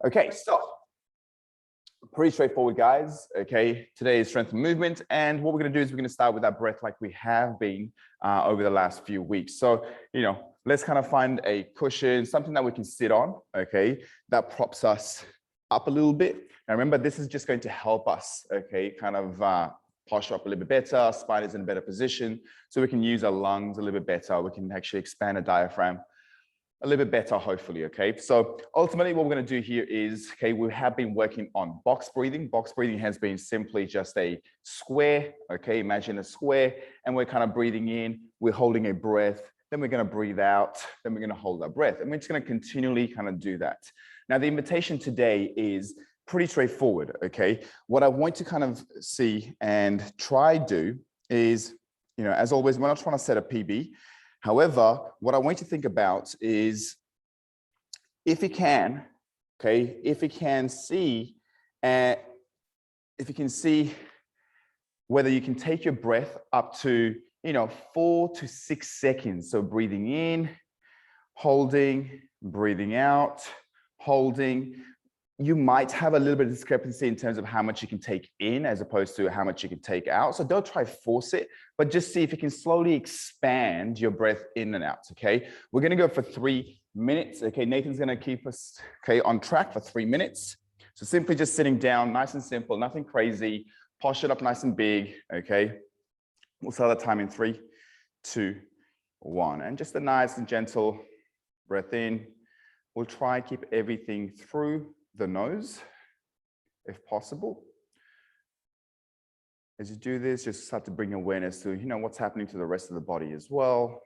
Okay, so pretty straightforward, guys. Okay, today is strength and movement, and what we're going to do is we're going to start with that breath like we have been over the last few weeks. So, let's kind of find a cushion, something that we can sit on, okay, that props us up a little bit. Now, remember, this is just going to help us, okay, kind of posture up a little bit better. Our spine is in a better position, so we can use our lungs a little bit better. We can actually expand a diaphragm a little bit better, hopefully, okay? So ultimately what we're gonna do here is, okay, we have been working on box breathing. Box breathing has been simply just a square, okay? Imagine a square, and we're kind of breathing in, we're holding a breath, then we're gonna breathe out, then we're gonna hold our breath, and we're just gonna continually kind of do that. Now, the invitation today is pretty straightforward, okay? What I want to kind of see and try do is, as always, we're not trying to set a PB. However, what I want you to think about is if you can, okay, if you can see whether you can take your breath up to, 4 to 6 seconds. So breathing in, holding, breathing out, holding. You might have a little bit of discrepancy in terms of how much you can take in as opposed to how much you can take out. So don't try to force it, but just see if you can slowly expand your breath in and out, okay? We're gonna go for 3 minutes, okay? Nathan's gonna keep us, okay, on track for 3 minutes. So simply just sitting down, nice and simple, nothing crazy, posture up nice and big, okay? We'll start the time in 3, 2, 1. And just a nice and gentle breath in. We'll try and keep everything through the nose, if possible. As you do this, just start to bring awareness to, what's happening to the rest of the body as well.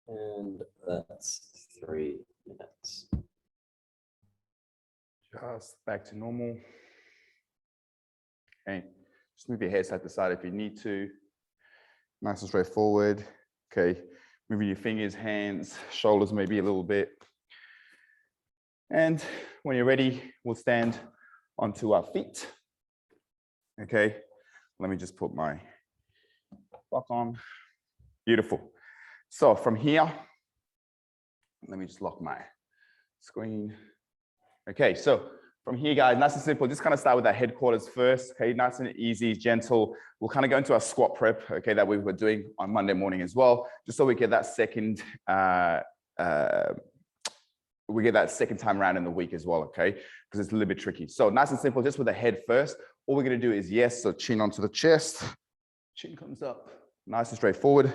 And that's 3 minutes. Just back to normal. Okay, just move your head side to side if you need to. Nice and straightforward. Okay, moving your fingers, hands, shoulders maybe a little bit. And when you're ready, we'll stand onto our feet. Okay, let me just put my clock on. Beautiful. So from here, let me just lock my screen. Okay, so from here, guys, nice and simple. Just kind of start with our headquarters first. Okay, nice and easy, gentle. We'll kind of go into our squat prep, okay, that we were doing on Monday morning as well, just so we get that second time around in the week as well, okay? Because it's a little bit tricky. So nice and simple, just with the head first. All we're gonna do is yes, so chin onto the chest, chin comes up, nice and straightforward,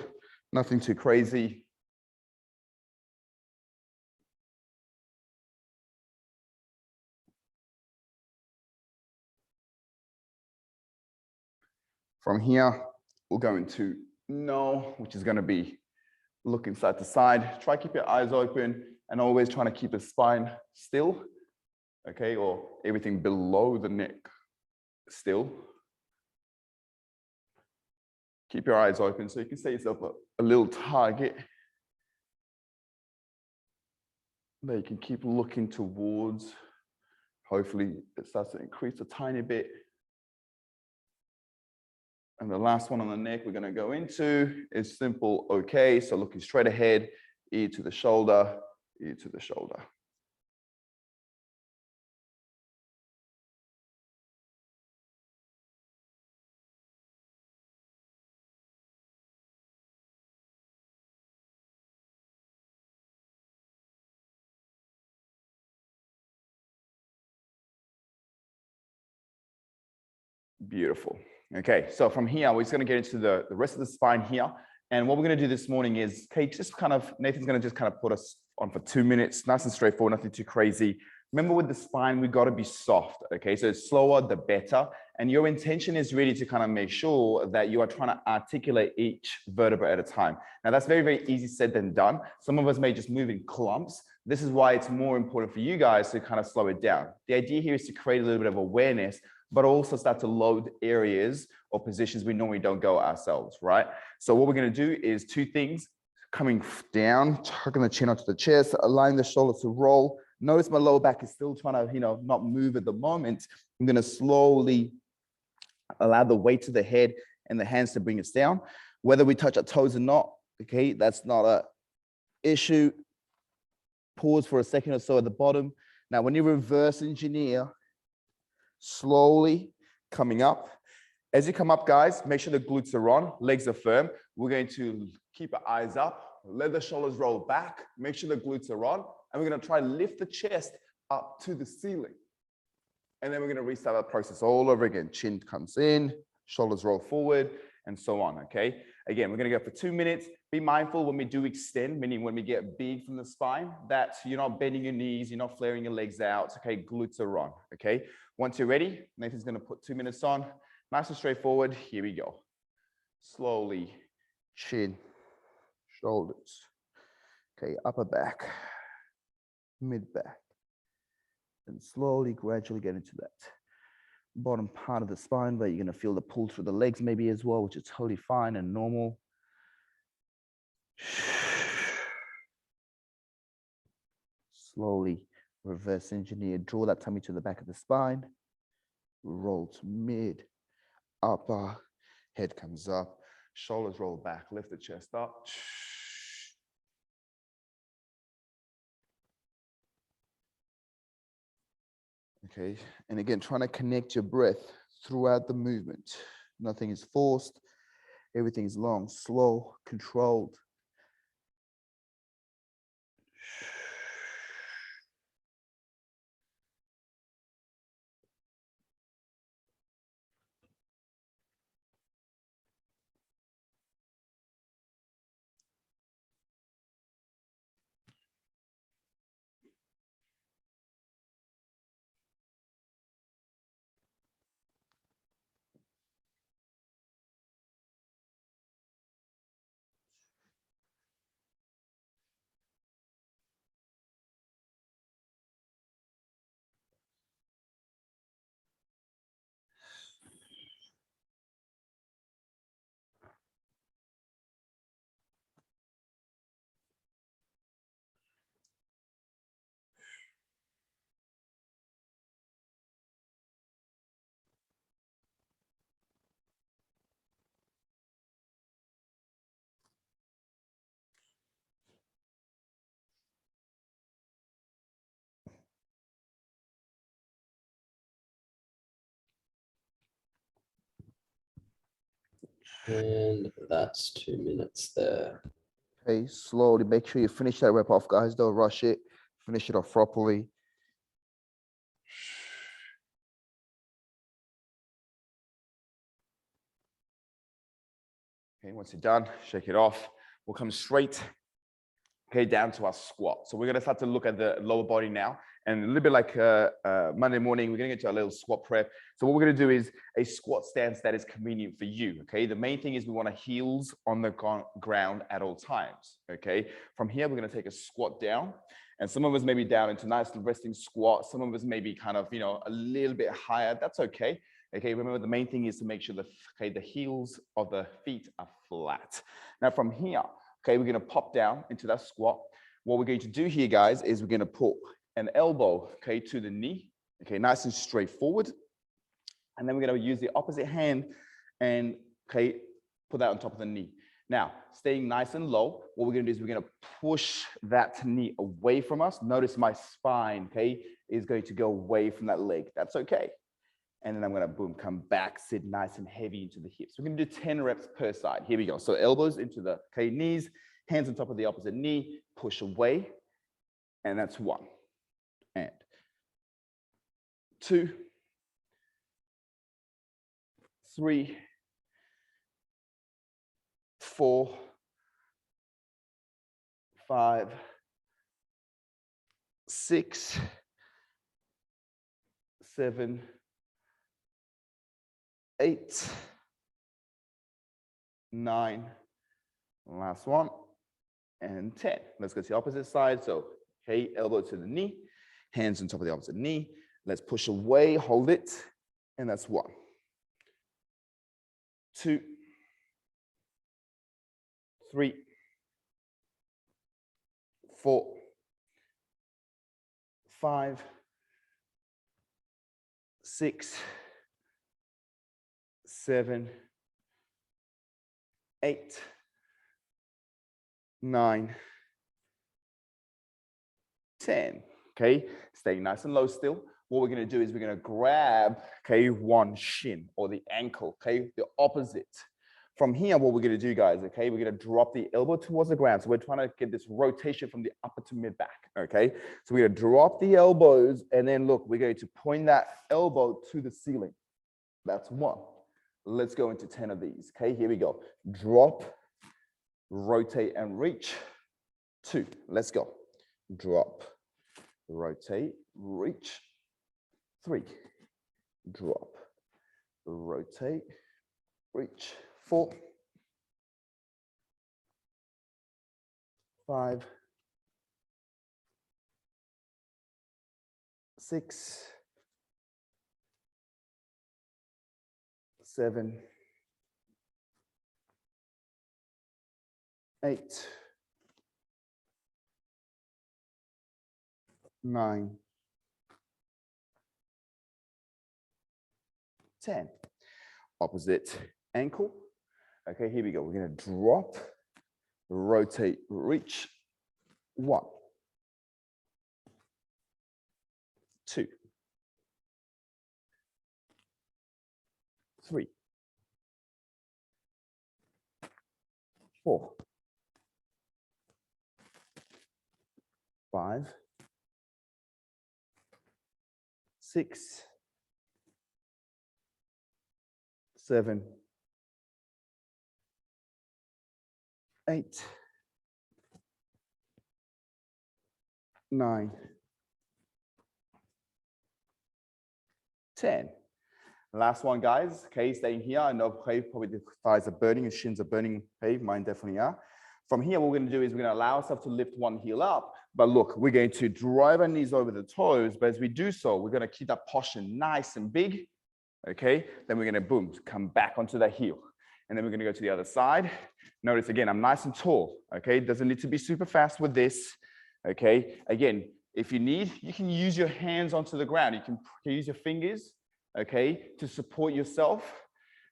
nothing too crazy. From here, we'll go into no, which is gonna be looking side to side. Try keep your eyes open and always trying to keep the spine still, okay? Or everything below the neck still. Keep your eyes open so you can set yourself a little target that you can keep looking towards. Hopefully it starts to increase a tiny bit. And the last one on the neck we're gonna go into is simple, okay? So looking straight ahead, ear to the shoulder, ear to the shoulder. Beautiful. Okay, so from here, we're just gonna get into the rest of the spine here. And what we're gonna do this morning is, okay, just kind of, Nathan's gonna just kind of put us on for 2 minutes, nice and straightforward, nothing too crazy. Remember with the spine, we gotta be soft, okay? So it's slower, the better. And your intention is really to kind of make sure that you are trying to articulate each vertebra at a time. Now that's very, very easy said than done. Some of us may just move in clumps. This is why it's more important for you guys to kind of slow it down. The idea here is to create a little bit of awareness, but also start to load areas or positions we normally don't go ourselves, right? So what we're gonna do is 2 things, coming down, tucking the chin onto the chest, allowing the shoulders to roll. Notice my lower back is still trying to, not move at the moment. I'm gonna slowly allow the weight to the head and the hands to bring us down. Whether we touch our toes or not, okay, that's not a issue. Pause for a second or so at the bottom. Now, when you reverse engineer, slowly coming up. As you come up, guys, make sure the glutes are on, legs are firm. We're going to keep our eyes up, let the shoulders roll back, make sure the glutes are on, and we're gonna try to lift the chest up to the ceiling. And then we're gonna restart that process all over again. Chin comes in, shoulders roll forward, and so on, okay? Again, we're gonna go for 2 minutes. Be mindful when we do extend, meaning when we get big from the spine, that you're not bending your knees, you're not flaring your legs out, okay? Glutes are on, okay? Once you're ready, Nathan's gonna put 2 minutes on. Nice and straightforward, here we go. Slowly, chin, shoulders, okay, upper back, mid back, and slowly, gradually get into that bottom part of the spine where you're gonna feel the pull through the legs maybe as well, which is totally fine and normal. Slowly reverse engineer, draw that tummy to the back of the spine, roll to mid, upper, head comes up, shoulders roll back, lift the chest up. Okay, and again, trying to connect your breath throughout the movement. Nothing is forced, everything is long, slow, controlled. And that's 2 minutes there. Okay, slowly. Make sure you finish that rep off, guys. Don't rush it. Finish it off properly. Okay, once you're done, shake it off. We'll come straight, okay, down to our squat. So we're gonna start to look at the lower body now. And a little bit like Monday morning, we're gonna get to our little squat prep. So what we're gonna do is a squat stance that is convenient for you, okay? The main thing is we want our heels on the ground at all times, okay? From here, we're gonna take a squat down. And some of us may be down into nice resting squat. Some of us may be kind of, you know, a little bit higher. That's okay. Okay, remember the main thing is to make sure the heels of the feet are flat. Now from here, okay, we're gonna pop down into that squat. What we're going to do here, guys, is we're gonna put an elbow, okay, to the knee, okay, nice and straight forward. And then we're gonna use the opposite hand and, okay, put that on top of the knee. Now, staying nice and low, what we're gonna do is we're gonna push that knee away from us. Notice my spine, okay, is going to go away from that leg. That's okay. And then I'm gonna, boom, come back, sit nice and heavy into the hips. We're gonna do 10 reps per side. Here we go. So elbows into the, okay, knees, hands on top of the opposite knee, push away, and that's 1. And 2, 3, 4, 5, 6, 7, 8, 9, last one, and 10. Let's go to the opposite side. So, okay, elbow to the knee, hands on top of the opposite knee. Let's push away, hold it, and that's 1, 2, 3, 4, 5, 6, 7, 8, 9, 10. Okay, staying nice and low still. What we're going to do is we're going to grab, okay, one shin or the ankle, okay, the opposite. From here, what we're going to do, guys, okay, we're going to drop the elbow towards the ground. So we're trying to get this rotation from the upper to mid back, okay? So we're going to drop the elbows and then look, we're going to point that elbow to the ceiling. That's 1. Let's go into 10 of these, okay? Here we go. Drop, rotate and reach. 2, let's go. Drop, rotate, reach. 3, drop, rotate, reach. 4, 5, 6, 7, 8, 9, 10. Opposite ankle. Okay, here we go. We're going to drop, rotate, reach. 1, 2, 3, 4, 5, 6, 7, 8, 9, 10. Last one, guys. Okay, staying here. I know, okay, probably the thighs are burning, the shins are burning. Hey, mine definitely are. From here, what we're going to do is we're going to allow ourselves to lift one heel up. But look, we're going to drive our knees over the toes. But as we do so, we're going to keep that posture nice and big. Okay, then we're going to, boom, come back onto that heel. And then we're going to go to the other side. Notice again, I'm nice and tall. Okay, it doesn't need to be super fast with this. Okay, again, if you need, you can use your hands onto the ground. You can use your fingers, okay, to support yourself.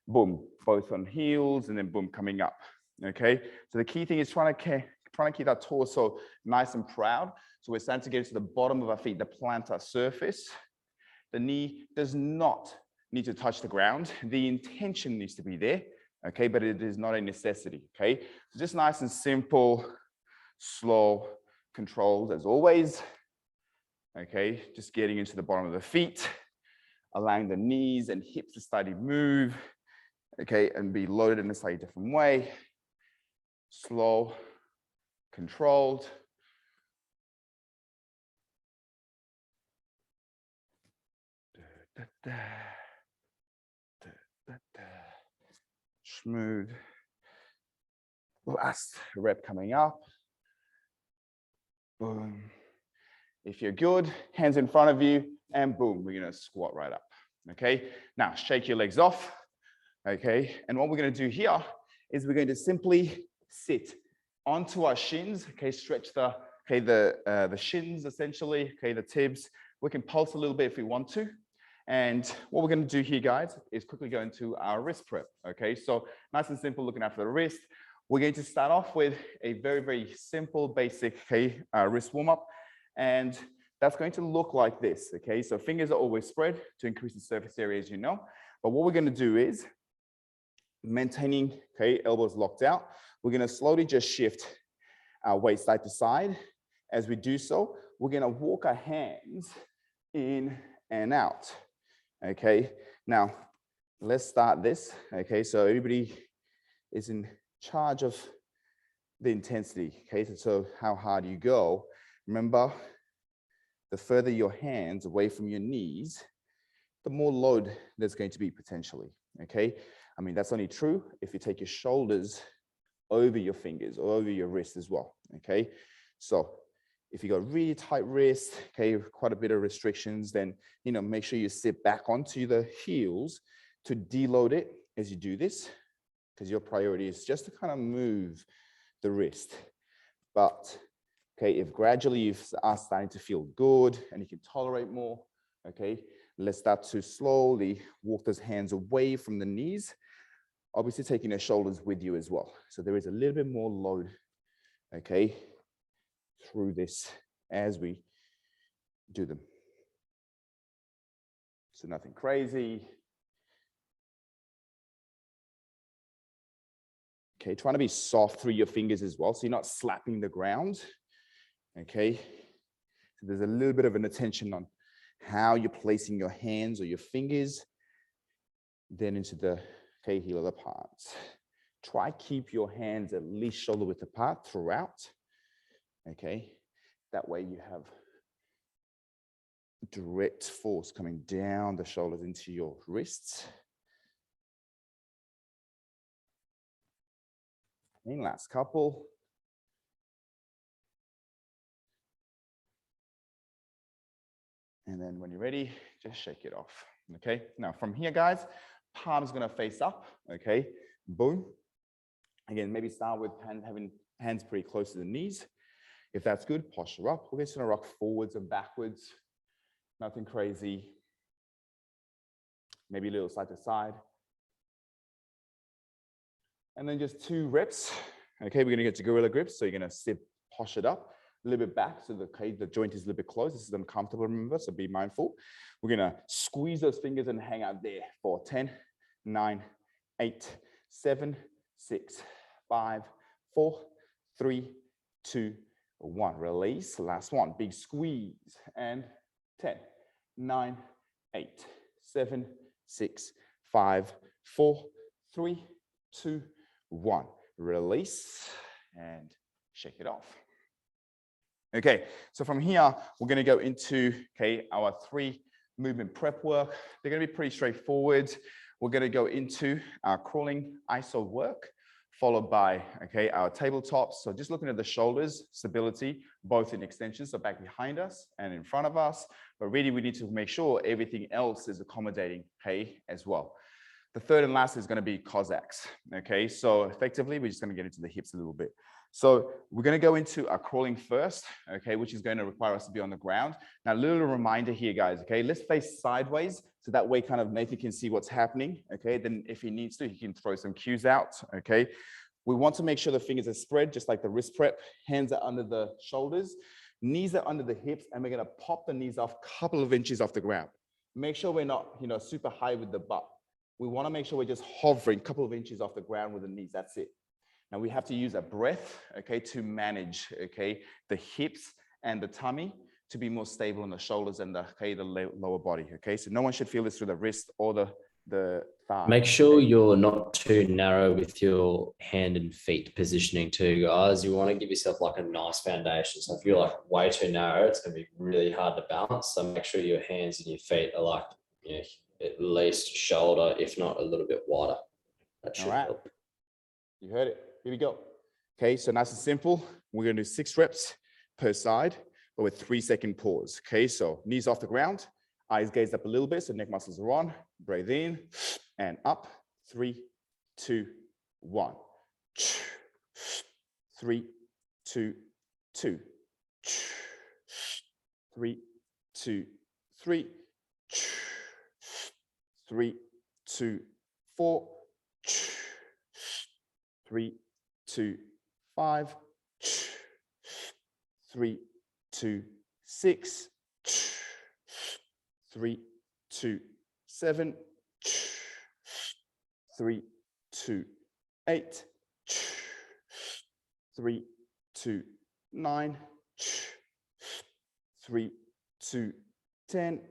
Boom, both on heels and then boom, coming up. Okay, so the key thing is trying to keep that torso nice and proud. So we're starting to get to the bottom of our feet, the plantar surface. The knee does not need to touch the ground. The intention needs to be there. okay? But it is not a necessity, okay? So just nice and simple, slow controls as always, okay? Just getting into the bottom of the feet, allowing the knees and hips to slightly move, okay? And be loaded in a slightly different way. Slow, controlled. Smooth. Last rep coming up. Boom. If you're good, hands in front of you, and boom, we're gonna squat right up. Okay, now shake your legs off. Okay, and what we're gonna do here is we're going to simply sit onto our shins. Okay, stretch the shins essentially. Okay, the tibs. We can pulse a little bit if we want to. And what we're going to do here, guys, is quickly go into our wrist prep. Okay, so nice and simple, looking after the wrist. We're going to start off with a very, very simple, basic wrist warm up. And that's going to look like this. Okay, so fingers are always spread to increase the surface area, as you know. But what we're going to do is maintaining, elbows locked out. We're going to slowly just shift our weight side to side. As we do so, we're going to walk our hands in and out. Okay, now let's start this. Okay, so everybody is in charge of the intensity. Okay, so how hard you go. Remember, the further your hands away from your knees, the more load there's going to be potentially. Okay, I mean, that's only true if you take your shoulders over your fingers or over your wrists as well. Okay, so if you got really tight wrists, okay, quite a bit of restrictions, then, make sure you sit back onto the heels to deload it as you do this, because your priority is just to kind of move the wrist. But, okay, if gradually you are starting to feel good and you can tolerate more, okay, let's start to slowly walk those hands away from the knees, obviously taking the shoulders with you as well. So there is a little bit more load, okay, through this as we do them. So nothing crazy. Okay, trying to be soft through your fingers as well, so you're not slapping the ground. Okay, so there's a little bit of an attention on how you're placing your hands or your fingers, then into the heel of the parts. Try keep your hands at least shoulder width apart throughout. Okay, that way you have direct force coming down the shoulders into your wrists. And last couple. And then when you're ready, just shake it off. Okay, now from here, guys, palms gonna face up. Okay, boom. Again, maybe start with having hands pretty close to the knees. If that's good, posture up. We're just gonna rock forwards and backwards. Nothing crazy. Maybe a little side to side. And then just 2 reps. Okay, we're gonna get to gorilla grips. So you're gonna sit postured up, a little bit back. So the joint is a little bit closed. This is uncomfortable, remember, so be mindful. We're gonna squeeze those fingers and hang out there for 10, 9, 8, 7, 6, 5, 4, 3, 2, 1. Release, last one, big squeeze, and 10, 9, 8, 7, 6, 5, 4, 3, 2, 1. Release and shake it off. Okay, so from here, we're going to go into our 3 movement prep work. They're going to be pretty straightforward. We're going to go into our crawling iso work, followed by our tabletops. So just looking at the shoulders, stability, both in extensions, so back behind us and in front of us. But really, we need to make sure everything else is accommodating as well. The third and last is going to be Kozaks. Okay, so effectively, we're just going to get into the hips a little bit. So we're going to go into our crawling first, which is going to require us to be on the ground. Now, a little reminder here, guys, let's face sideways. So that way kind of Nathan can see what's happening. Then if he needs to, he can throw some cues out. We want to make sure the fingers are spread, just like the wrist prep. Hands are under the shoulders, knees are under the hips, and we're going to pop the knees off a couple of inches off the ground. Make sure we're not, super high with the butt. we want to make sure we're just hovering a couple of inches off the ground with the knees. That's it. Now we have to use a breath, okay, to manage, okay, the hips and the tummy to be more stable on the shoulders and the, okay, the lower body, okay? So no one should feel this through the wrist or the thigh. Make sure you're not too narrow with your hand and feet positioning too, guys. You want to give yourself like a nice foundation. So if you're like way too narrow, it's going to be really hard to balance. So make sure your hands and your feet are like, you know, at least shoulder, if not a little bit wider. That should help. You heard it. Here we go. Okay, so nice and simple. We're going to do 6 reps per side, but with 3-second pause. Okay, so knees off the ground, eyes gaze up a little bit, so neck muscles are on. Breathe in and up. 3, 2, 1. 3, 2, 2. 3, 2, 3. 3, 2, 4. 3, 2, 5. 3, 2, 6. 3, 2, 7. 3, 2, 8. 3, 2, 9. 3, 2, 10.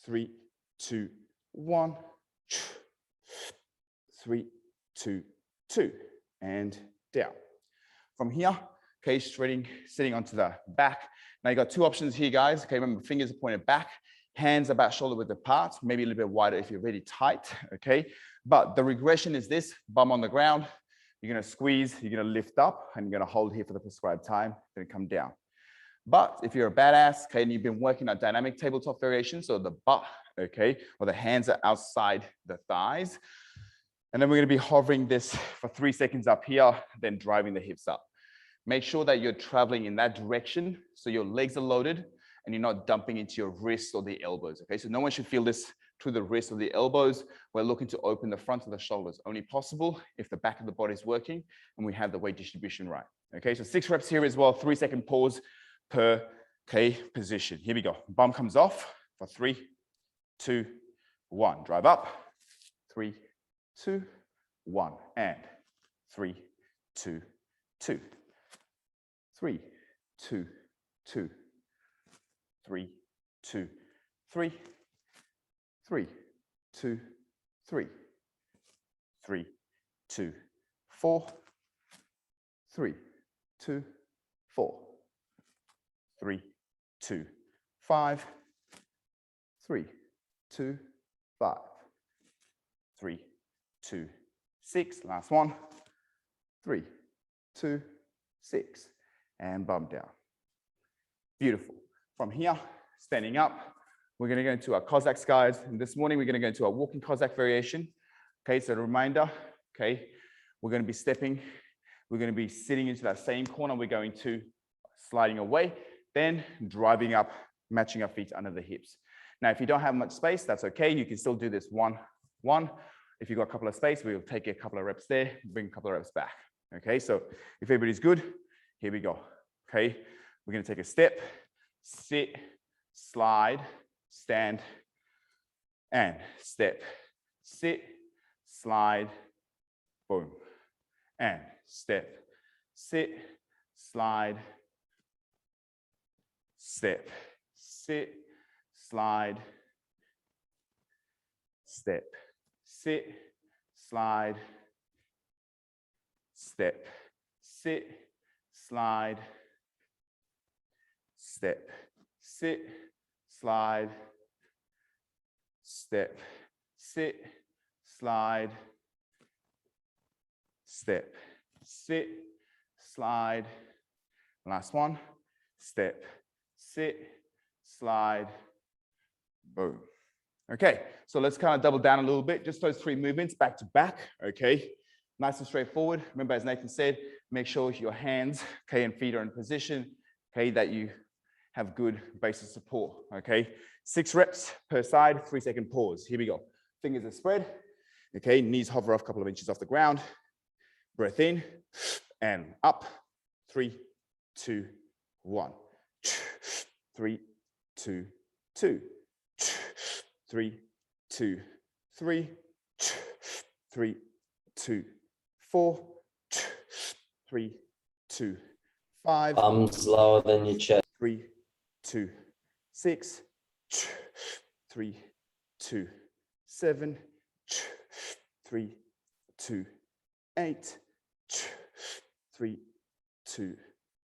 3, 2, 1. 3, 2, 2, and down. From here, okay, sitting onto the back. Now you got 2 options here, guys. Okay, remember, fingers are pointed back, hands about shoulder width apart, maybe a little bit wider if you're really tight, okay? But the regression is this: bum on the ground, you're gonna squeeze, you're gonna lift up, and you're gonna hold here for the prescribed time, then come down. But if you're a badass, okay, and you've been working on dynamic tabletop variation, so the butt, okay, or the hands are outside the thighs, and then we're going to be hovering this for 3 seconds up here, then driving the hips up. Make sure that you're traveling in that direction, so your legs are loaded and you're not dumping into your wrists or the elbows, okay? So no one should feel this through the wrists or the elbows. We're looking to open the front of the shoulders, only possible if the back of the body is working and we have the weight distribution right, okay? So 6 reps here as well, 3-second pause per, okay, position. Here we go. Bum comes off for 3, 2, 1. Drive up. 3, 2, 1, and 3, 2, 2. 3, 2, 2. 3, 2, 3. 3, 2, 3. 3, 2, 4. 3, 2, 4. 3, 2, 5. 3, 2, 5. 3, 2, 6. Last one. 3, 2, 6. And bum down. Beautiful. From here, standing up, we're going to go into our Kozak guys. And this morning, we're going to go into our walking Kozak variation. Okay, so a reminder, okay, we're going to be stepping. We're going to be sitting into that same corner. We're going to sliding away, then driving up, matching our feet under the hips. Now, if you don't have much space, that's okay. You can still do this 1, 1. If you've got a couple of space, we'll take a couple of reps there, bring a couple of reps back. Okay, so if everybody's good, here we go. Okay, we're going to take a step, sit, slide, stand, and step, sit, slide, boom, and step, sit, slide, step, sit, slide, step, sit, slide, step, sit, slide, step, sit, slide, step, sit, slide, step, sit, slide. Last one, step, sit, slide, boom. Okay, so let's kind of double down a little bit, just those 3 movements back to back, okay? Nice and straightforward. Remember, as Nathan said, make sure your hands, okay, and feet are in position, okay, that you have good base of support, okay? 6 reps per side, 3-second pause. Here we go. Fingers are spread, okay? Knees hover off a couple of inches off the ground. Breath in and up. 3, 2, 1. 3, 2, 2. 3, 2, 3, 3, 2, 4, 3, 2, 5. Thumbs lower than your chest. 3, 2, 6, 3, 2, 7, 3, 2, 8, 3, 2,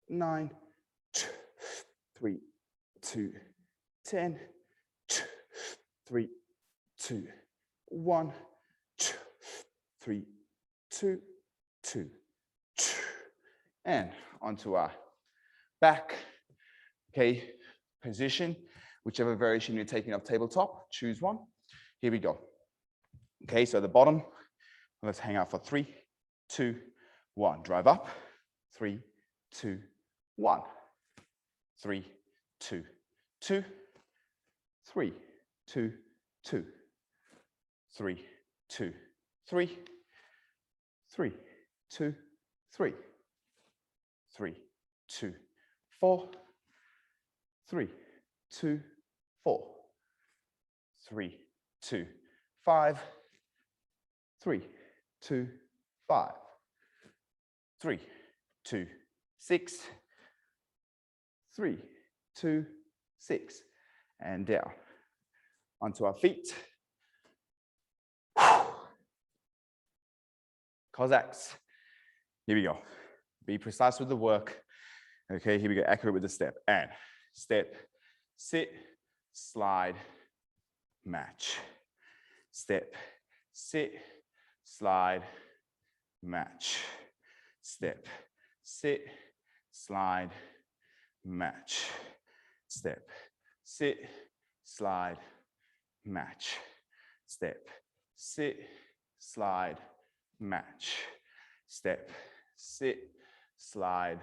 9, 3, 2, 10, 3, 2, 1, 3, 2, 2, and onto our back, okay, position, whichever variation you're taking of tabletop, choose one. Here we go. Okay, so the bottom, let's hang out for 3, 2, 1. Drive up, 3, 2, 1. 3, 2, 2, 3, 2, 2, 3, 2, 3, 3, 2, 3, 3, 2, 4, 3, 2, 4, 3, 2, 5, 3, 2, 5, 3, 2, 6, 3, 2, 6, and down. Onto our feet. Cossacks. Here we go. Be precise with the work. Okay, here we go. Accurate with the step. And step, sit, slide, match. Step, sit, slide, match. Step, sit, slide, match. Step, sit, slide, match. Step, sit, slide, match. Step, sit, slide,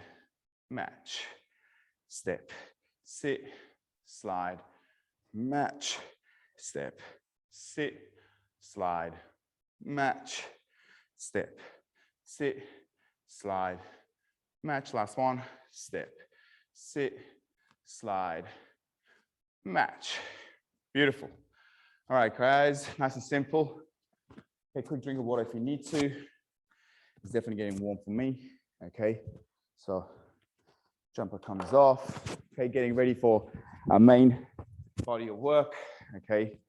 match. Step, sit, slide, match. Step, sit, slide, match. Step, sit, slide, match. Last one. Step, sit, slide, match. Beautiful. All right, guys, nice and simple. Okay, quick drink of water if you need to. It's definitely getting warm for me. Okay, so jumper comes off. Okay, getting ready for our main body of work. Okay.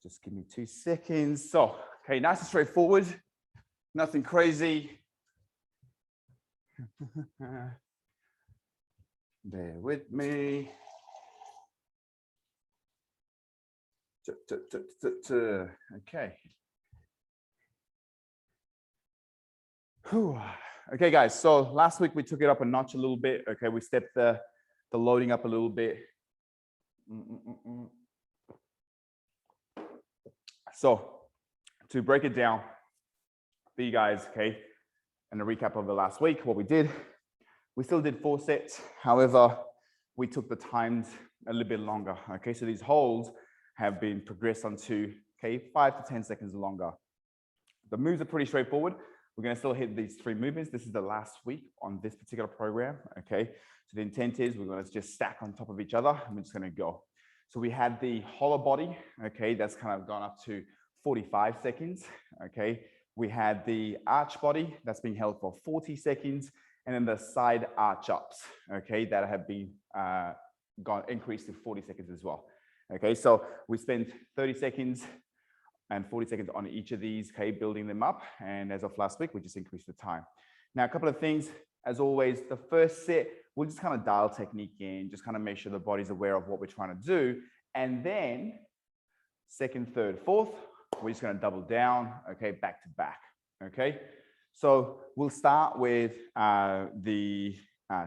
Just give me 2 seconds. So, okay, nice and straightforward. Nothing crazy. Bear with me. Okay. Whew. Okay, guys. So last week we took it up a notch a little bit. Okay, we stepped the loading up a little bit. So to break it down for you guys, okay, and a recap of the last week, what we did, we still did 4 sets. However, we took the times a little bit longer. Okay, so these holds have been progressed onto, okay, 5 to 10 seconds longer. The moves are pretty straightforward. We're going to still hit these 3 movements. This is the last week on this particular program. Okay, so the intent is we're going to just stack on top of each other and we're just going to go. So we had the hollow body. Okay, that's kind of gone up to 45 seconds. Okay, we had the arch body that's being held for 40 seconds. And then the side arch ups, okay, that have been increased to 40 seconds as well. Okay, so we spent 30 seconds and 40 seconds on each of these, okay, building them up. And as of last week, we just increased the time. Now, a couple of things, as always, the first set, we'll just kind of dial technique in, just kind of make sure the body's aware of what we're trying to do. And then second, third, fourth, we're just going to double down, okay, back to back, okay? So we'll start with the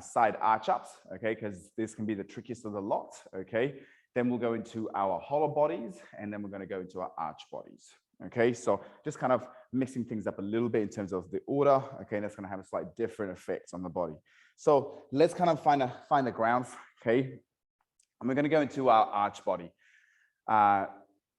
side arch ups, okay, because this can be the trickiest of the lot, okay? Then we'll go into our hollow bodies, and then we're going to go into our arch bodies, okay? So just kind of mixing things up a little bit in terms of the order, okay? That's going to have a slight different effects on the body. So let's kind of find the ground, okay? And we're going to go into our arch body.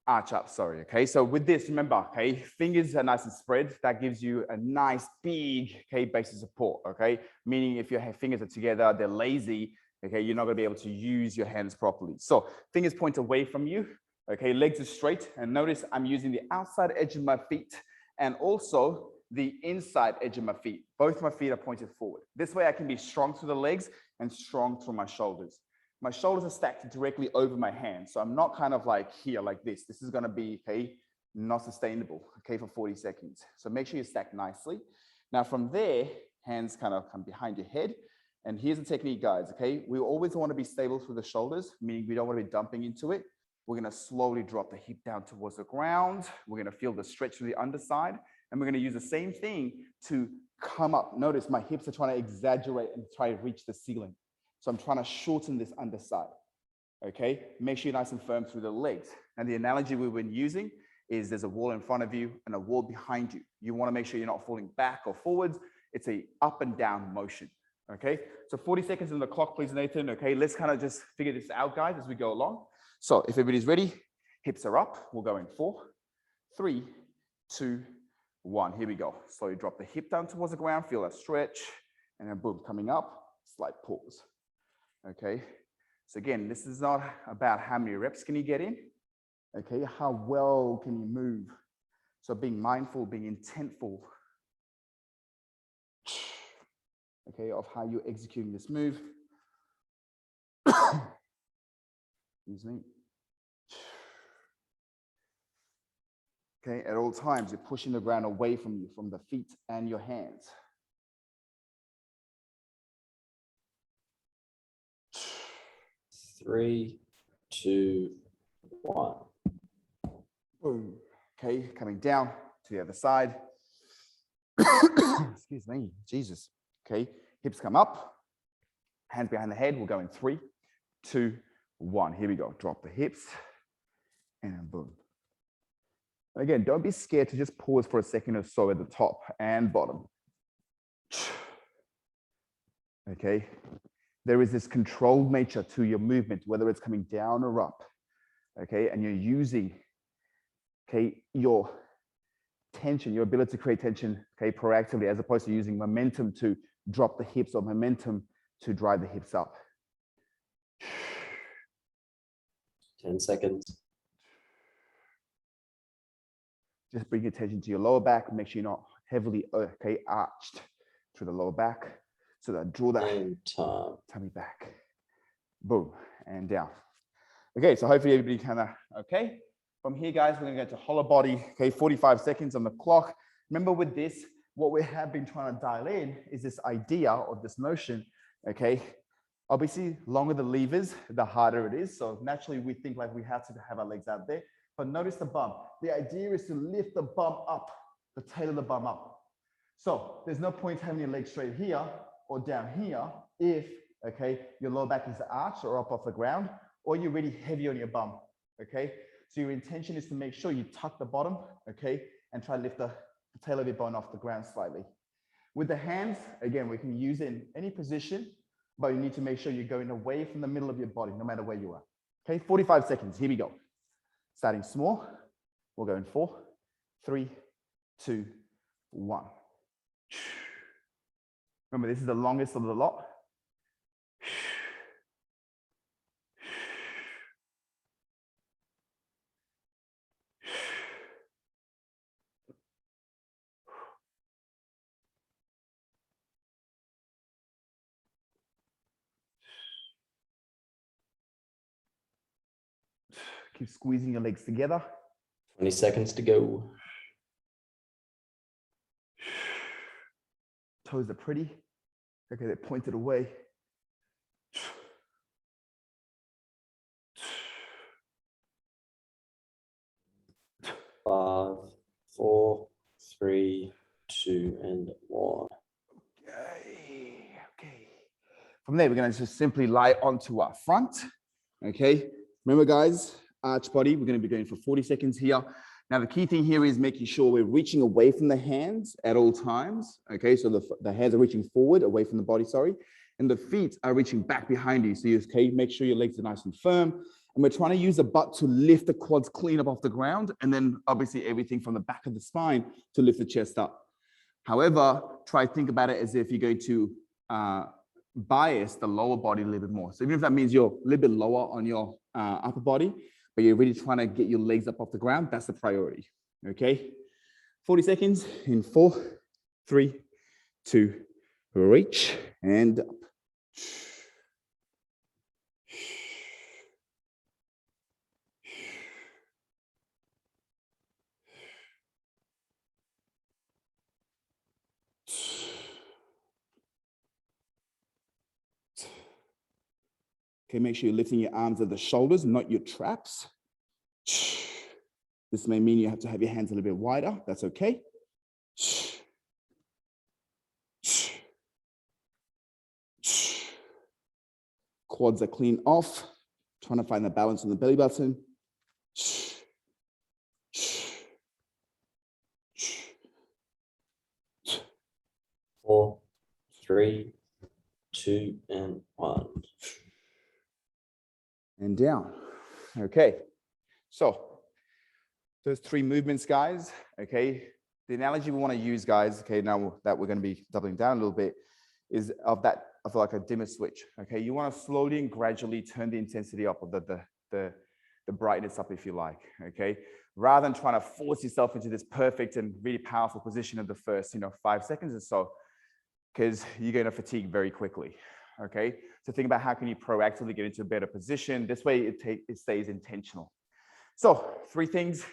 Arch up, sorry, okay? So with this, remember, okay, fingers are nice and spread. That gives you a nice big, okay, base of support, okay? Meaning if your fingers are together, they're lazy, okay, you're not gonna be able to use your hands properly. So fingers point away from you, okay, legs are straight, and notice I'm using the outside edge of my feet and also the inside edge of my feet. Both my feet are pointed forward. This way I can be strong through the legs and strong through my shoulders. My shoulders are stacked directly over my hands, so I'm not kind of like here like this. This is gonna be, okay, not sustainable, okay, for 40 seconds. So make sure you stack nicely. Now from there, hands kind of come behind your head. And here's the technique, guys, okay? We always want to be stable through the shoulders, meaning we don't want to be dumping into it. We're going to slowly drop the hip down towards the ground. We're going to feel the stretch through the underside. And we're going to use the same thing to come up. Notice my hips are trying to exaggerate and try to reach the ceiling. So I'm trying to shorten this underside, okay? Make sure you're nice and firm through the legs. And the analogy we've been using is there's a wall in front of you and a wall behind you. You want to make sure you're not falling back or forwards. It's a up and down motion. Okay, so 40 seconds on the clock, please, Nathan. Okay, let's kind of just figure this out, guys, as we go along. So if everybody's ready, hips are up. We'll go in 4, 3, 2, 1. Here we go. Slowly drop the hip down towards the ground. Feel that stretch. And then boom, coming up, slight pause. Okay, so again, this is not about how many reps can you get in. Okay, how well can you move? So being mindful, being intentful, okay, of how you're executing this move. Excuse me. Okay, at all times, you're pushing the ground away from you, from the feet and your hands. Three, two, one. Boom. Okay, coming down to the other side. Excuse me, Jesus. Okay, hips come up, hands behind the head. We'll go in 3, 2, 1. Here we go. Drop the hips and then boom. Again, don't be scared to just pause for a second or so at the top and bottom. Okay, there is this controlled nature to your movement, whether it's coming down or up. Okay, and you're using, okay, your tension, your ability to create tension, okay, proactively, as opposed to using momentum to drop the hips or momentum to drive the hips up. 10 seconds. Just bring your attention to your lower back. Make sure you're not heavily, okay, arched through the lower back. So that draw that tummy back. Boom, and down. Okay, so hopefully everybody kind of, okay. From here, guys, we're gonna go to hollow body, okay, 45 seconds on the clock. Remember with this, what we have been trying to dial in is this idea or this notion, okay? Obviously, longer the levers, the harder it is. So naturally, we think like we have to have our legs out there. But notice the bum. The idea is to lift the bum up, the tail of the bum up. So there's no point having your legs straight here or down here if, okay, your lower back is arched or up off the ground, or you're really heavy on your bum, okay? So your intention is to make sure you tuck the bottom, okay, and try to lift the tail of your bone off the ground slightly. With the hands, again, we can use it in any position, but you need to make sure you're going away from the middle of your body, no matter where you are. Okay, 45 seconds, here we go. Starting small, we'll go in 4, 3, 2, 1. Remember, this is the longest of the lot. Keep squeezing your legs together. 20 seconds to go. Toes are pretty. Okay, they're pointed away. Five, 4, 3, 2, and 1. Okay. From there, we're going to just simply lie onto our front. Okay. Remember, guys, arch body. We're going to be going for 40 seconds here. Now, the key thing here is making sure we're reaching away from the hands at all times. Okay, so the hands are reaching forward, away from the body, sorry. And the feet are reaching back behind you. So you make sure your legs are nice and firm. And we're trying to use the butt to lift the quads clean up off the ground. And then obviously everything from the back of the spine to lift the chest up. However, try to think about it as if you're going to bias the lower body a little bit more. So even if that means you're a little bit lower on your upper body, but you're really trying to get your legs up off the ground, that's the priority, okay? 40 seconds in 4, 3, 2, reach and up. Okay, make sure you're lifting your arms at the shoulders, not your traps. This may mean you have to have your hands a little bit wider. That's okay. Quads are clean off. Trying to find the balance on the belly button. 4, 3, 2, and 1. And down. Okay. So those 3 movements, guys. Okay. The analogy we want to use, guys, okay, now that we're going to be doubling down a little bit, is of like a dimmer switch. Okay. You want to slowly and gradually turn the intensity up, of the brightness up, if you like. Okay. Rather than trying to force yourself into this perfect and really powerful position of the first, 5 seconds or so, because you're going to fatigue very quickly. Okay. So think about how can you proactively get into a better position. This way it stays intentional. So 3 things,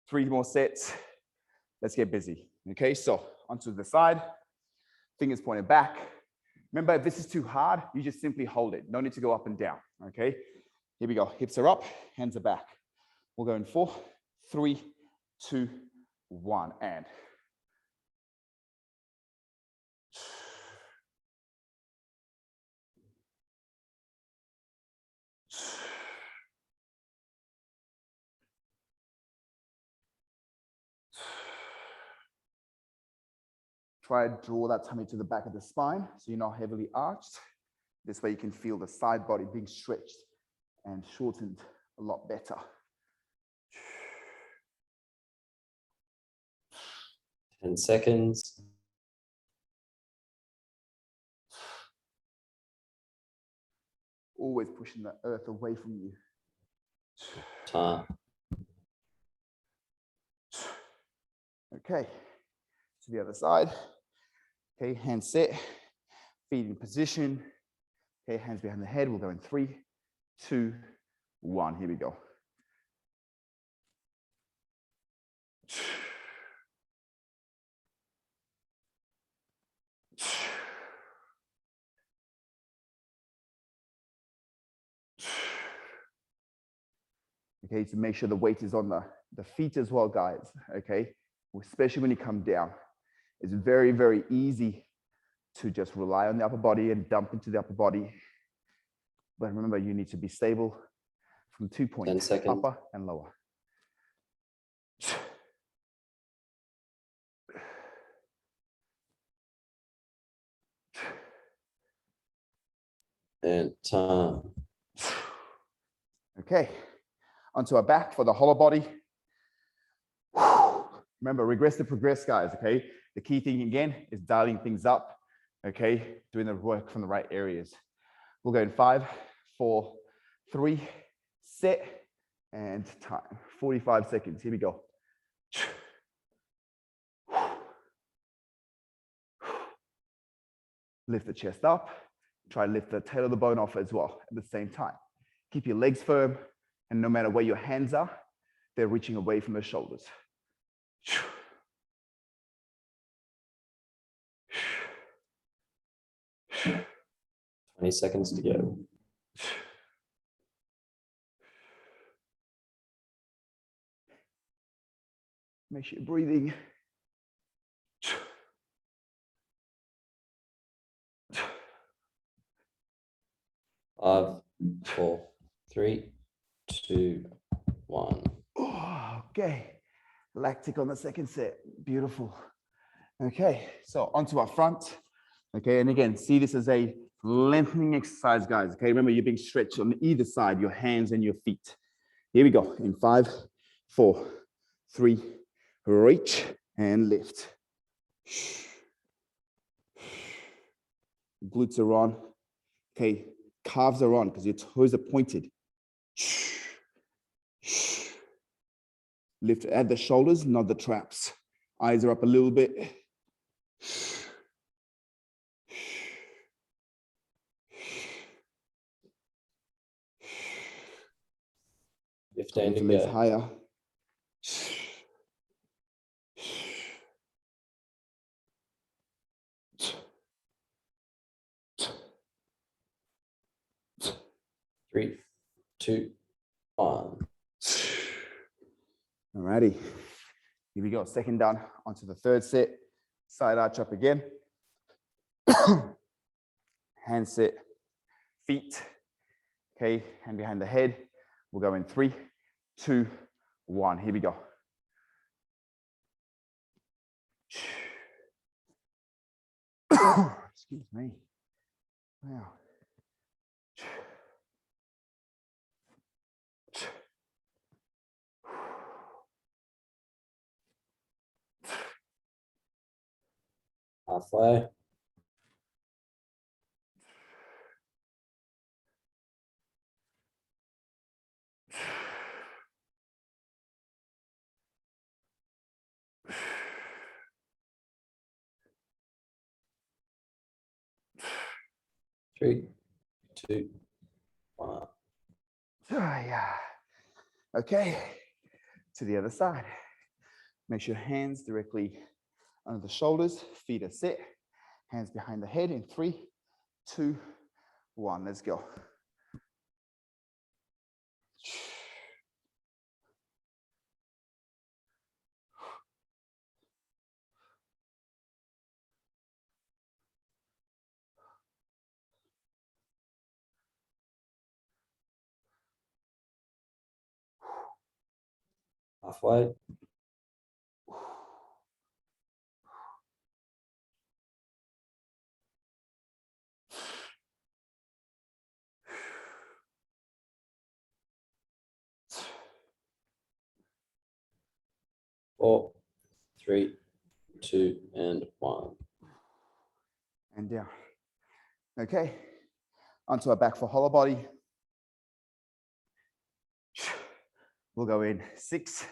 3 more sets. Let's get busy. Okay. So onto the side, fingers pointed back. Remember, if this is too hard, you just simply hold it. No need to go up and down. Okay. Here we go. Hips are up, hands are back. We'll go in 4, 3, 2, 1, and. Try to draw that tummy to the back of the spine so you're not heavily arched. This way you can feel the side body being stretched and shortened a lot better. 10 seconds. Always pushing the earth away from you. Time. Okay, to the other side. Okay, hands set, feet in position. Okay, hands behind the head. We'll go in 3, 2, 1. Here we go. Okay, to make sure the weight is on the feet as well, guys. Okay, especially when you come down. It's very, very easy to just rely on the upper body and dump into the upper body. But remember, you need to be stable from 2 points, 10 seconds. upper and lower. And time. Okay, onto our back for the hollow body. Remember, regress to progress, guys, okay? The key thing, again, is dialing things up, okay? Doing the work from the right areas. We'll go in 5, 4, 3, set, and time. 45 seconds, here we go. Lift the chest up. Try to lift the tail of the bone off as well at the same time. Keep your legs firm, and no matter where your hands are, they're reaching away from the shoulders. 20 seconds to go. Make sure you're breathing. Five, 4, 3, 2, 1. Oh, okay. Lactic on the second set. Beautiful. Okay, so onto our front. Okay, and again, see this as a lengthening exercise, guys. Okay, remember you're being stretched on either side, your hands and your feet. Here we go. In 5, 4, 3, reach and lift. glutes are on. Okay, calves are on because your toes are pointed. Lift at the shoulders, not the traps. Eyes are up a little bit. Lift Lift higher. 3, 2, 1. Alrighty, here we go. Second down onto the third set. Side arch up again. Hand sit, feet. Okay, hand behind the head. We'll go in 3, 2, 1. Here we go. Excuse me. Wow. Halfway. Three, 2, 1. Yeah. Okay, to the other side. Make sure hands directly under the shoulders, feet are set, hands behind the head in 3, 2, 1. Let's go. Halfway. Four, 3, 2, and 1. And down. Okay, onto our back for hollow body. We'll go in 6,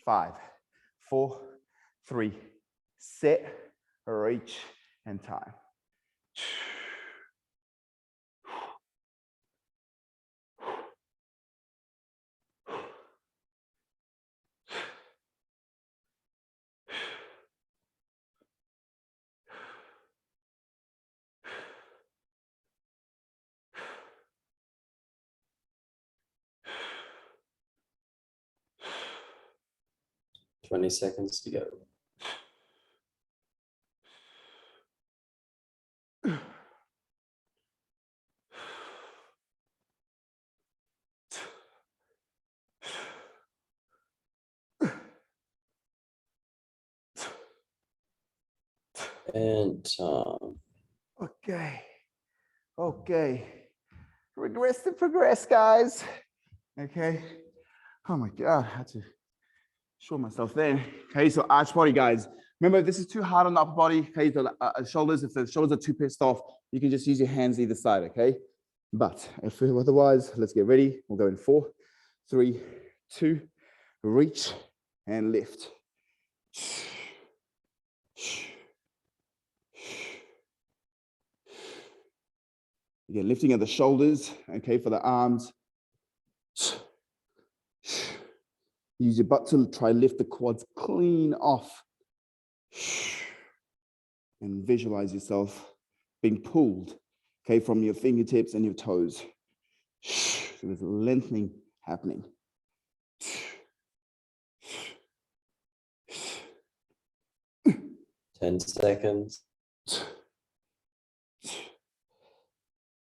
5, 4, 3, set, reach, and time. Twenty seconds to go. And time. Okay. Okay. Regress to progress, guys. Okay. Oh my God, I had to show myself there. Okay, so arch body, guys. Remember, if this is too hard on the upper body, okay, the shoulders, if the shoulders are too pissed off, you can just use your hands either side, okay? But if otherwise, let's get ready. We'll go in 4, 3, 2, reach and lift. Again, lifting at the shoulders, okay, for the arms. Use your butt to try lift the quads clean off. And visualize yourself being pulled, okay, from your fingertips and your toes. So there's lengthening happening. 10 seconds.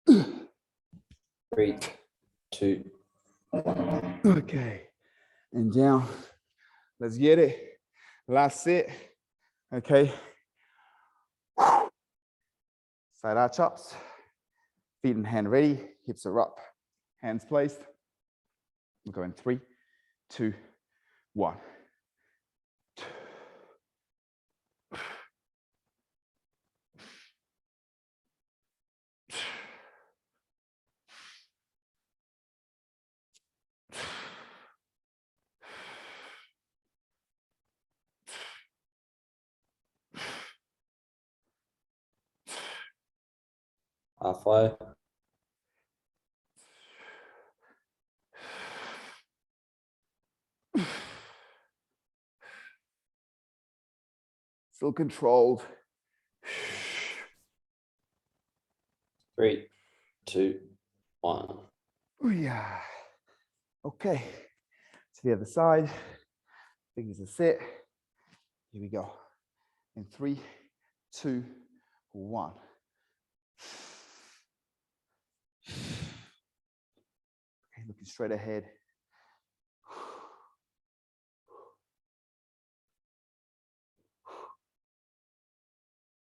3, 2, 1. Okay, and down. Let's get it. Last set. Okay. Side arch ups. Feet and hand ready. Hips are up. Hands placed. We'll go in 3, 2, 1. Halfway. Still controlled. 3, 2, 1. Oh yeah. Okay. To the other side. Fingers are set. Here we go. In 3, 2, 1. Okay, looking straight ahead.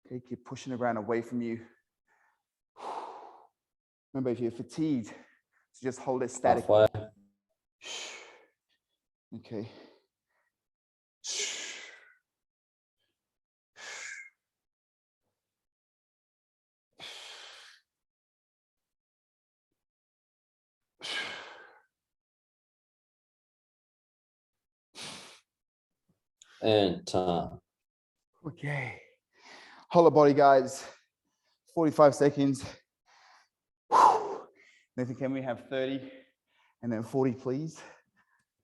Okay, keep pushing the ground away from you. Remember, if you're fatigued, so just hold it static. Halfway. Okay. And time. Okay. Hold the body, guys. 45 seconds. Nathan, can we have 30 and then 40, please?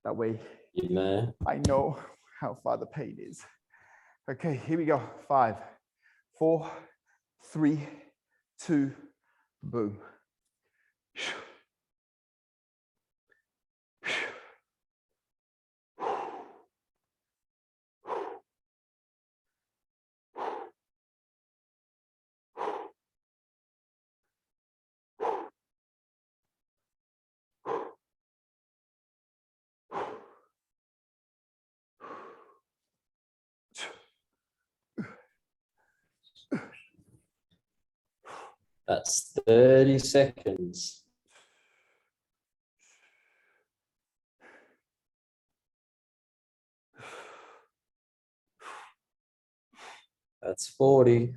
That way You may. I know how far the pain is. Okay, here we go. 5, 4, 3, 2, boom. 'That's 30 seconds. That's 40.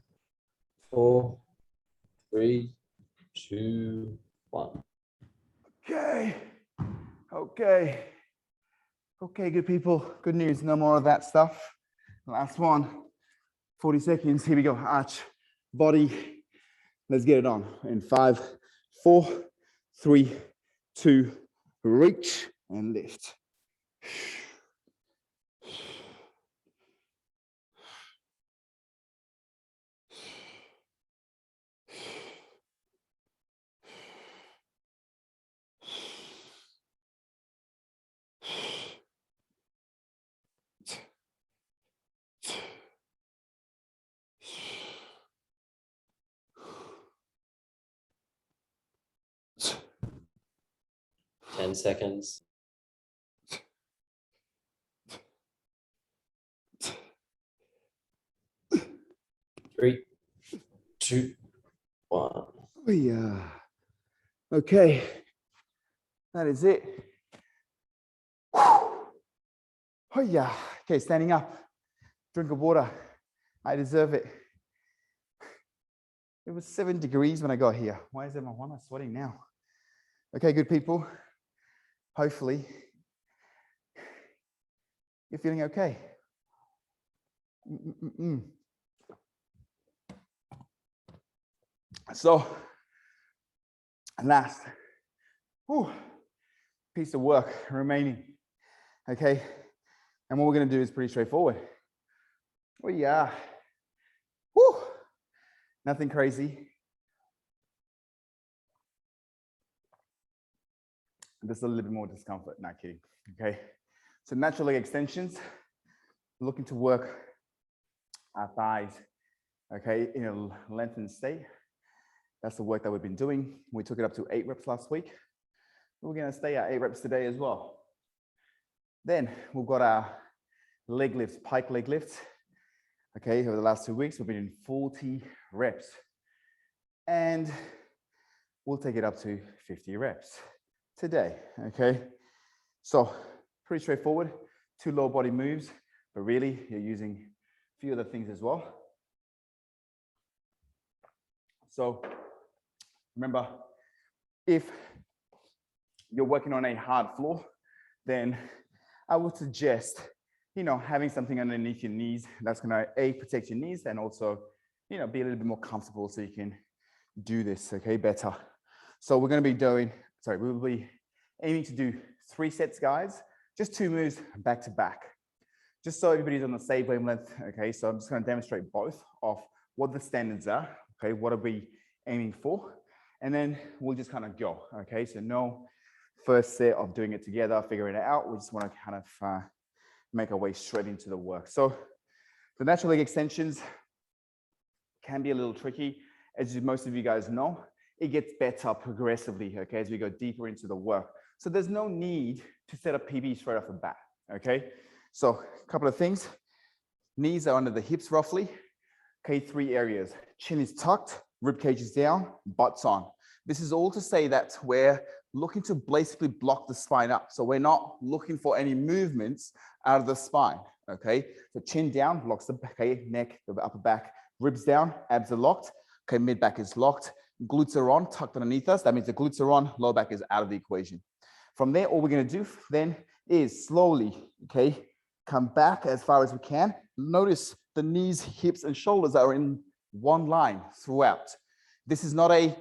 4, 3, 2, 1. Okay. Okay. Okay, good people. Good news. No more of that stuff. Last one. 40 seconds. Here we go. Arch, body. Let's get it on. In 5, 4, 3, 2, reach and lift. Ten seconds. 3, 2, 1. Oh yeah. Okay. That is it. Oh yeah. Okay, standing up. Drink of water. I deserve it. It was 7 degrees when I got here. Why am I sweating now? Okay, good people. Hopefully, you're feeling okay. So, last piece of work remaining. Okay, and what we're going to do is pretty straightforward. Oh yeah. Woo. Nothing crazy. Just a little bit more discomfort, not kidding. Okay, so natural leg extensions, looking to work our thighs, okay, in a lengthened state. That's the work that we've been doing. We took it up to 8 reps last week. We're gonna stay at 8 reps today as well. Then we've got our leg lifts, pike leg lifts. Okay, over the last 2 weeks, we've been in 40 reps. And we'll take it up to 50 reps today, okay? So pretty straightforward, 2 lower body moves, but really you're using a few other things as well. So remember, if you're working on a hard floor, then I would suggest, having something underneath your knees that's gonna protect your knees and also, be a little bit more comfortable so you can do this, okay, better. So we're going to be doing, we will be aiming to do 3 sets, guys, just 2 moves back to back, just so everybody's on the same wavelength, okay? So I'm just going to demonstrate both of what the standards are, okay? What are we aiming for? And then we'll just kind of go, okay? So no first set of doing it together, figuring it out. We just want to kind of make our way straight into the work. So the natural leg extensions can be a little tricky. As most of you guys know, it gets better progressively, okay, as we go deeper into the work. So there's no need to set a PB straight off the bat, okay? So a couple of things. Knees are under the hips roughly. Okay, 3 areas. Chin is tucked, rib cage is down, butt's on. This is all to say that we're looking to basically block the spine up. So we're not looking for any movements out of the spine, okay? So chin down, blocks the back, okay, neck, the upper back, ribs down, abs are locked, okay, mid back is locked, glutes are on, tucked underneath us. That means the glutes are on, lower back is out of the equation. From there, all we're gonna do then is slowly, okay, come back as far as we can. Notice the knees, hips, and shoulders are in one line throughout. This is not a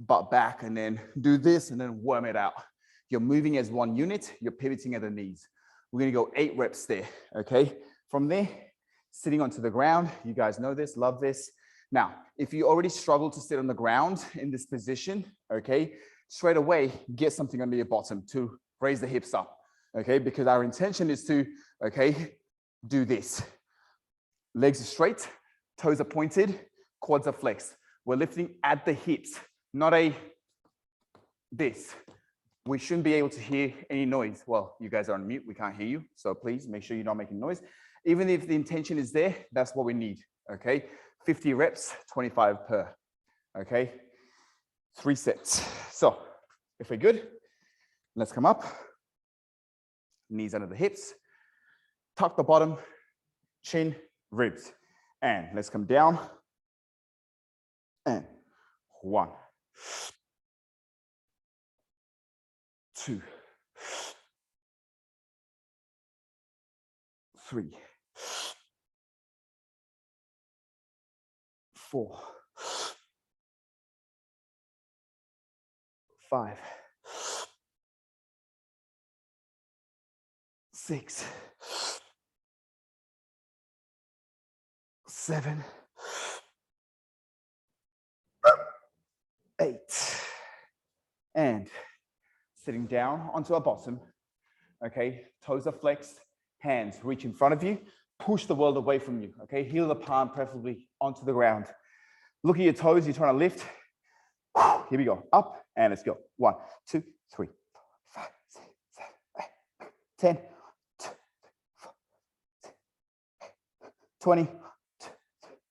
butt back and then do this and then worm it out. You're moving as one unit, you're pivoting at the knees. We're gonna go 8 reps there, okay? From there, sitting onto the ground, you guys know this, love this. Now, if you already struggle to sit on the ground in this position, okay, straight away, get something under your bottom to raise the hips up, okay? Because our intention is to, okay, do this. Legs are straight, toes are pointed, quads are flexed. We're lifting at the hips, not this. We shouldn't be able to hear any noise. Well, you guys are on mute, we can't hear you. So please make sure you're not making noise. Even if the intention is there, that's what we need, okay? 50 reps, 25 per, okay? 3 sets. So if we're good, let's come up. Knees under the hips, tuck the bottom, chin, ribs. And let's come down. And 1, 2, 3, 4, 5, 6, 7, 8. And sitting down onto our bottom, okay? Toes are flexed, hands reach in front of you, push the world away from you, okay? Heel the palm preferably onto the ground. Look at your toes, you're trying to lift. Here we go, up, and let's go. 1, 2, 3, 4, 5, 6, 7, 8, 10, 20,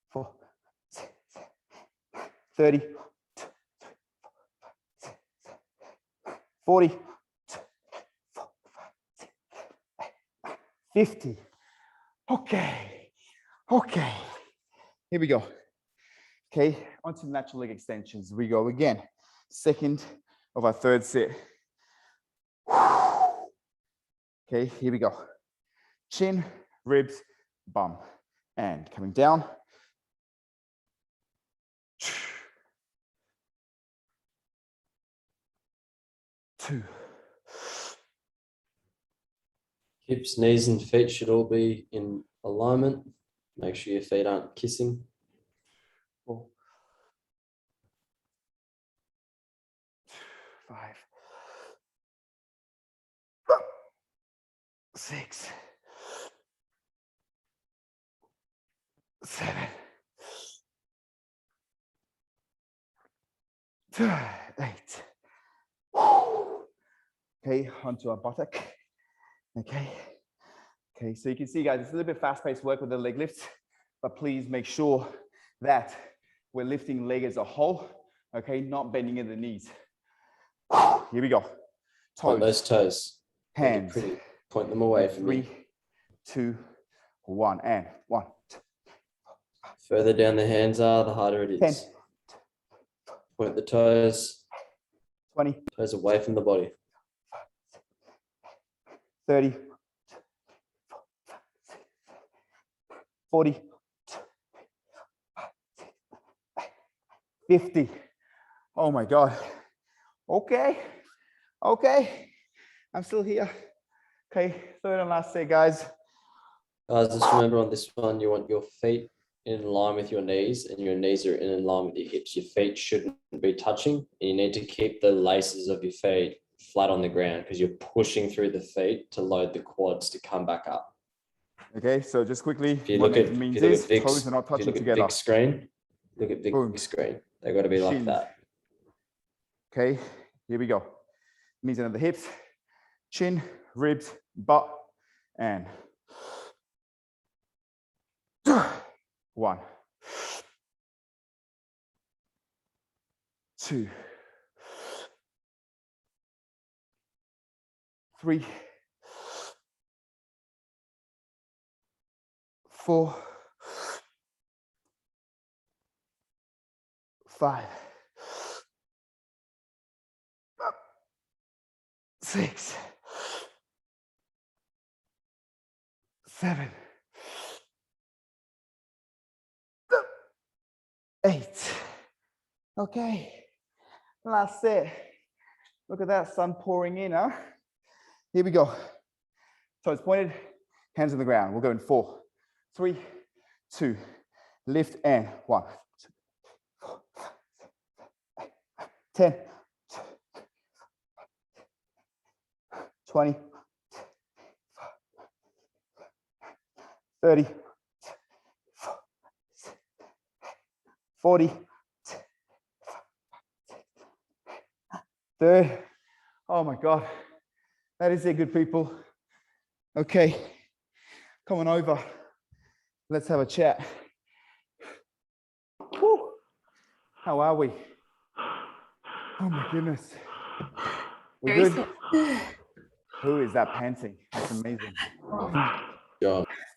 4, 30, 40, 50. Okay, okay. Here we go. Okay, onto natural leg extensions. We go again. Second of our 3rd set. Okay, here we go. Chin, ribs, bum. And coming down. Two. Hips, knees, and feet should all be in alignment. Make sure your feet aren't kissing. 4, 5, 6, 7, 8. Okay, onto our buttock. Okay. Okay, so you can see, guys, it's a little bit fast-paced work with the leg lifts, but please make sure that we're lifting leg as a whole, okay, not bending in the knees. Here we go. Point Toes, those toes. hands. Point them away from 3, you. 2, 1, and 1. Further down the hands are, the harder it is. 10. Point the toes. 20. Toes away from the body. 30. 40. 50. Oh my God. Okay. Okay. I'm still here. Okay. Third and last set, guys. Guys, just remember on this one, you want your feet in line with your knees and your knees are in line with your hips. Your feet shouldn't be touching and you need to keep the laces of your feet flat on the ground because you're pushing through the feet to load the quads to come back up. Okay, so just quickly, If you what look at, that if means you look is at Vic's, toes are not if you touching look at together. Vic's screen, look at Boom. Vic's screen. They've got to be like Shins. that. Okay, here we go. Knees under the hips, chin, ribs, butt, and 1, 2, 3, 4, 5, 6, 7, 8. Okay, last set. Look at that sun pouring in, huh? Here we go. Toes pointed, hands on the ground. We'll go in 4, 3, 2, lift and 1, 2, 4, 5, 6, 7, 8, 10, 20, 30, 40, 30. Oh my God. That is it, good people. Okay, come on over. Let's have a chat. Whew. How are we? Oh my goodness. We good? Who is that panting? That's amazing. John.